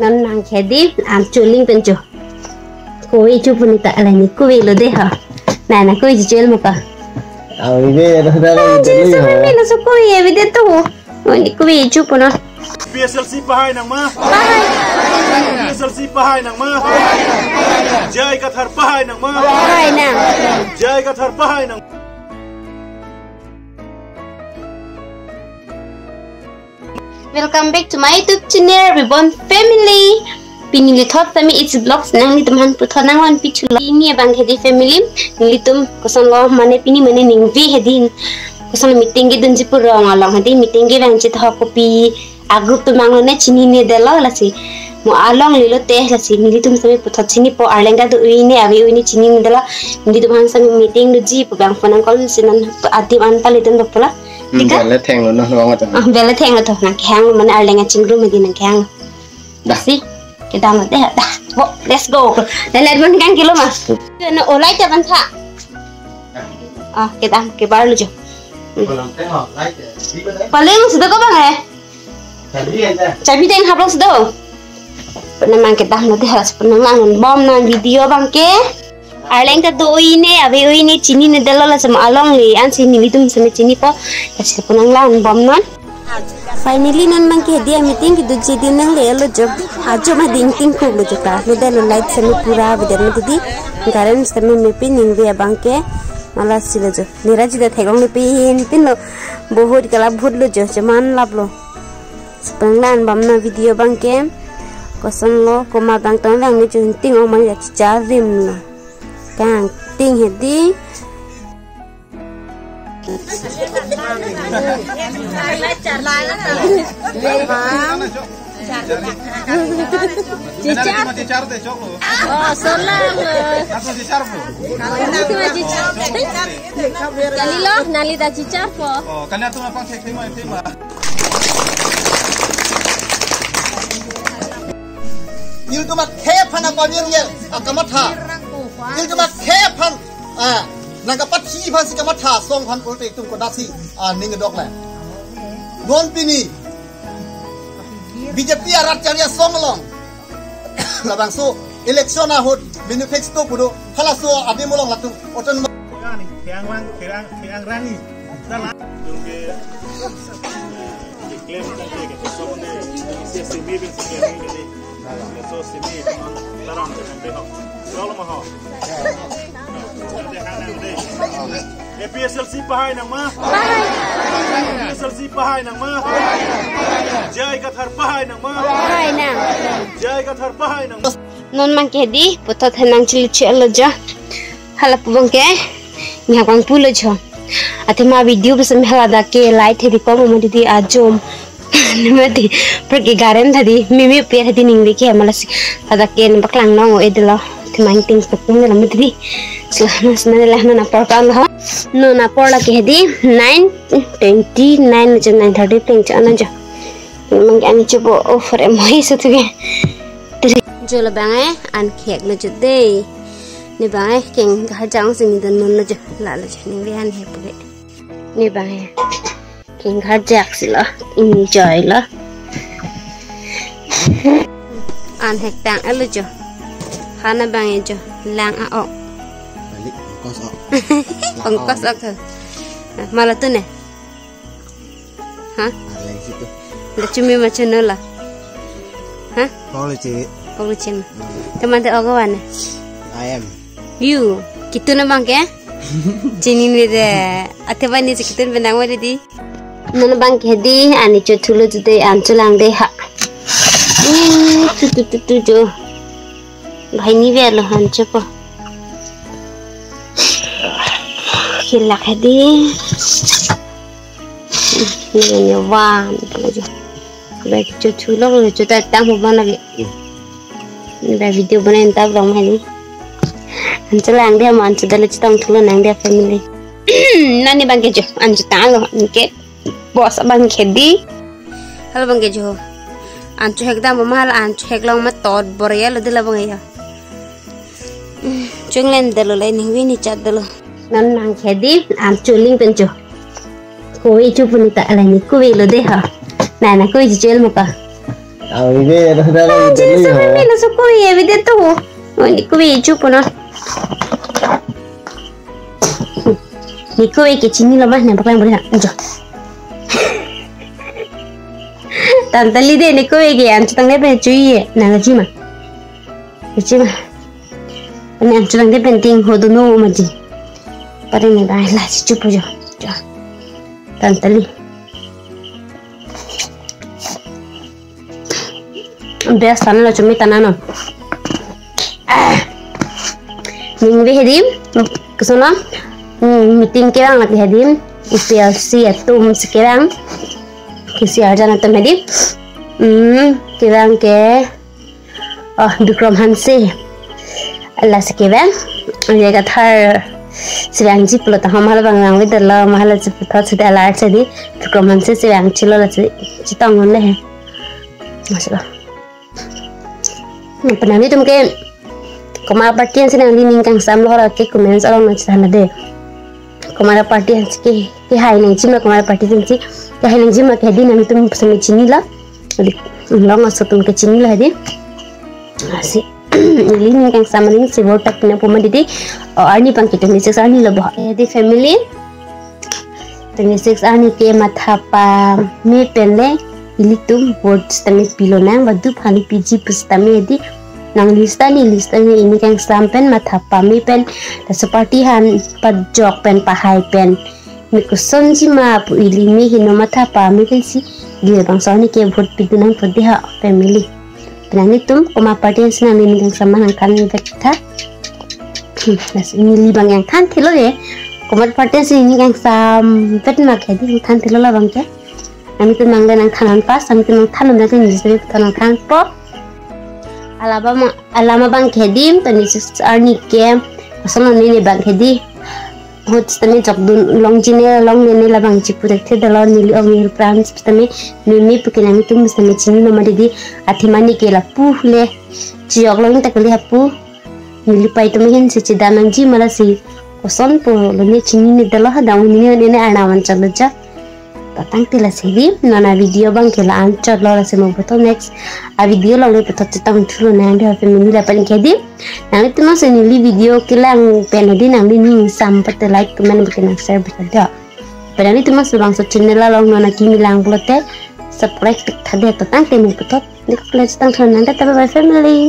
nan nang khedi am chuling penjo koi chu puni ta ala ni kuwi lo de ha na koi ji chel maka ini ada ji so mi na so koi e de to ni kuwi chu puna PSLC pahai nang ma PSLC pahai nang ma jai ka thar pahai nang ma pahai nang jai ka thar pahai nang Welcome back to my YouTube channel Reborn Family. Pinili thought family it's vlogs nang ni teman puthon nang wan pichu ini bang hedi family ni tum kosan lo mane pini mane ning vi hedin kosan meeting ge dunji purong along hedi meeting ge bang chit ha kopi agrup tu mang ne chini ne dela lasi mo along lilo teh lasi ni tum sami puthot chini po arlenga du ini abi ini chini ne dela ni tum han sami meeting du ji po bang phone call sinan ati an pali tum dopola bela theng lo no bang ta bela theng lo to nang khang mane arlenga chingru me din nang khang dasi kita mau deh dah, let's go. Lihat pun kan kilo mas. Kena olay jalan tak? Kita ke bar lu jo. Paling sudah kau bang eh? Cabi teng hablong sudah. Penamang kita mau deh harus penamang bom nan video bang ke. Arleng kita doi ni, abi doi ni cini ni dalam sama along ni, an sini ni tu sama cini po. Kasih penang lan bom nan. Finally non man ke dia meeting ki duje din nang le lo job ajo ma ding ting ko lo jota lo de lo light sami pura bidan me di garan sami me pin ning dia bangke mala silo jo niraji da thegong le pin tin lo bahut kala bhut lo jo jaman lab lo spanglan bamna video bangke kosan lo koma bang tang lang ni jun ting ong man ya cha rim lo kang ting hedi cicar deh cok lo. Oh, solang. Apa cicar po? Kali lo nali da cicar po. Oh, kalian tuh apa sih tema. Il tu mak kepan apa ni akamatha. Il tu mak kepan nangka pati pan si kamatha song pan ulte tum ko dasi ning dok la. Non pini BJP arat cari song long. Labang so election ahot manifesto kudo khala so abi molong latung oton Kerang rani. Dalam ke klaim tadi ke so ne CCB bin sekian ini. So CCB larang dengan kalau mah. PSLC pahai nang ma PSLC pahai nang ma jai ka thar pahai nang ma pahai nang jai ka thar pahai nang non man ke di putot henang chili chelo ja hala pubong ke nya kwang pulo jo ate ma video besem hala da ke light hedi ko mo di ajom nimati pergi garen tadi mimi pe hedi ning ke malas ada ke baklang no edelo temang ting sepung dalam medri selama sebenarnya nona porkan lah nona porla ke hedi 9:29 jam 9:30 peng cana jo memang kami coba offer emosi satu ke jo la bangai an khek la jo dei ni bangai keng ga jang sini dan non la jo la jo ni rian he pule ni bangai keng ga jak sila enjoy la an hek tang ala jo Hana bangai jo lang aok balik kosok pengkosok tu malah tu ne ha lain situ dah cumi macam nola ha kalau cewek polucin teman tu orang I am you kita nak bang ke Jenny ni deh ati bani kita benang wadi di nana bang ke di ani cutulu tu deh anculang deh ha tu jo भाई नहीं वे लो हम चुप खिला के दी ये वाम जो बैठ जो चूल्हा वो जो ताकत हम बना के ये वीडियो बनाए तब लोग हमारी अंचल आंगे हम अंचल दले चितांग थुलो नांगे फैमिली नानी बंगे जो अंचल तांग उनके बॉस बंगे दी हल बंगे जो अंचल हेकदा ममाल अंचल हेकलांग मत तोड़ बोरिया लदे लबंगे या Junglen dulu lain yang ini cat dulu. Nan nang hedi am chuling penjo. Koi chu puni ta ala ni kuwi lo de ha. Na koi ji chel muka. ini dah dah. Jadi sampai lah suku ya video tu. Oh ni kuih cup na. Ni kuih ke cini lah mah nampak yang boleh nak. Jo. Tantali deh ni kuih ke ancu tang deh cuy na gaji mah. Gaji mah. Ini ancu tang deh penting hodo no maji. Pada ni dah lah cup jo. Jo. Tantali. Best tanah lah cumi tanah no. Minggu hadim, kesana meeting kerang lagi hadim, IPLC atau sekarang kisi aja nanti hadim, kerang ke, Bikram Hansi, Allah sekarang, dia kata sedang cip lo tahu malah bang itu lah malah cepat sudah lah jadi Bikram Hansi sedang cilo lah cita ngone, masalah. Pernah ni tu mungkin Komara party yang sedang diningkang sam lohar ke comments along nak sana deh. Komara party yang ke hai nang cima komara party yang ke hai nang cima ke di nami tu sampai cini lah. Long asal tu ke cini lah deh. Asyik. Diningkang sam ni si votak punya puma didi. Arni pang kita ni seks arni lah bah. Di family. Tengah seks arni ke mathapa me pende. Ili tu vote stami pilonang wadu pani PG pustami di. Nang lista ni ini kan sampen mathapa mi pen da seperti han pajok pen pahai pen mi kuson ji ma pu ili mi hino mathapa mi si dia bang soni ke vote pidunang podiha family penani tum koma party senang ni kan sama kan bekta nas ini li bang yang kan thilo ye koma party ini kan sam vet ma khedi kan thilo la bang ke ami tu nang nang khanan pas ami tu nang khanan da ni se tanang kan po alama bang kedim tani arni ke asal ni bang kedi hot tani jokdun long ne la bang chipu dekhe dalon nili ong plans tani mimi pukinami tum tani chini no madi athimani ke la puhle jiok long takali hapu nili pai tum hin se chidanang ji mala si koson po lo ne chini ne dalo ha daun ni ne anawan chalaja tatang tila sidi nana video bang kela ancor lo rasa mau betul next a video lo le betul cetang dulu nang dia family dapat kedi nang itu masih nili video kelang penadi nang ini sampai like comment bikin share berkata pada itu masih langsung channel lo nana kimi lang blote subscribe tadi tatang temu betul dik play cetang nang tapi family